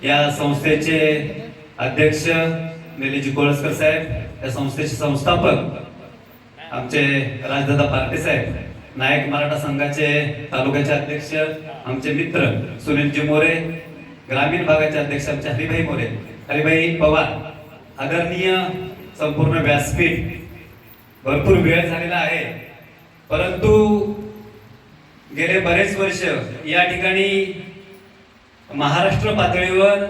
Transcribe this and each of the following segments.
या संस्थेचे अध्यक्ष निलेशजी कोळसकर साहेब, या संस्थेचे संस्थापक आमचे राजदादा पार्टे साहेब, नायक मराठा संघाचे तालुक्याचे अध्यक्ष आमचे मित्र सुनीलजी मोरे, ग्रामीण भागाचे अध्यक्ष आमचे हरिभाई मोरे, हरिभाई पवार, आदरणीय संपूर्ण व्यासपीठ, भरपूर वेळ झालेला आहे, परंतु गेले बरेच वर्ष या ठिकाणी महाराष्ट्र पातळीवर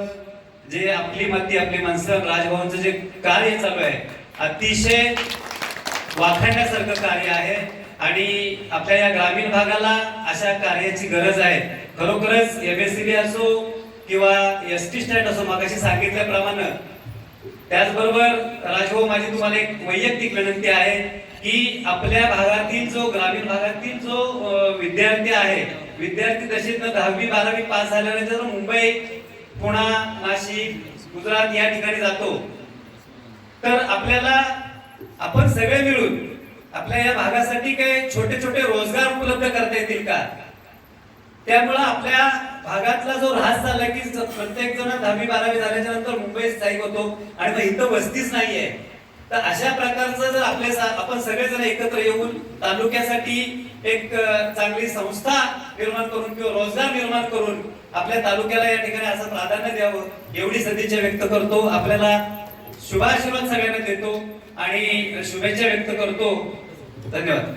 जे आपली माती आपली माणसं राजभवनचं जे कार्य चालू आहे अतिशय वाखाणण्यासारखं कार्य आहे आणि आपल्या या ग्रामीण भागाला अशा कार्याची गरज आहे। खरोखरच MSCB असो किंवा ST स्टँड असो, मागाशी सांगितल्याप्रमाणे, त्याचबरोबर राजभाऊ माझी तुम्हाला एक वैयक्तिक विनंती आहे की आपल्या भागातील जो ग्रामीण भागातील जो विद्यार्थी आहे, विद्यार्थी तसेच 10वी 12वी पास झाल्यानंतर मुंबई, पुणे, नाशिक, गुजरात या ठिकाणी जातो, तर आपल्याला आपण सगळे मिळून आपल्या या भागासाठी काही छोटे छोटे रोजगार उपलब्ध करता येतील का? त्यामुळे आपल्या भागातला जो ऱ्हास झाला की प्रत्येक जण 10वी 12वी झाल्याच्या नंतर मुंबईत स्थायिक होतो आणि मग इथं वस्तीच नाहीये, तर अशा प्रकारचं जर आपण सगळेजण एकत्र येऊन तालुक्यासाठी एक चांगली संस्था निर्माण करून किंवा रोजगार निर्माण करून आपल्या तालुक्याला या ठिकाणी असं प्राधान्य द्यावं एवढी सदिच्छा व्यक्त करतो। आपल्याला शुभाशीर्वाद सगळ्यांना देतो आणि शुभेच्छा व्यक्त करतो। धन्यवाद।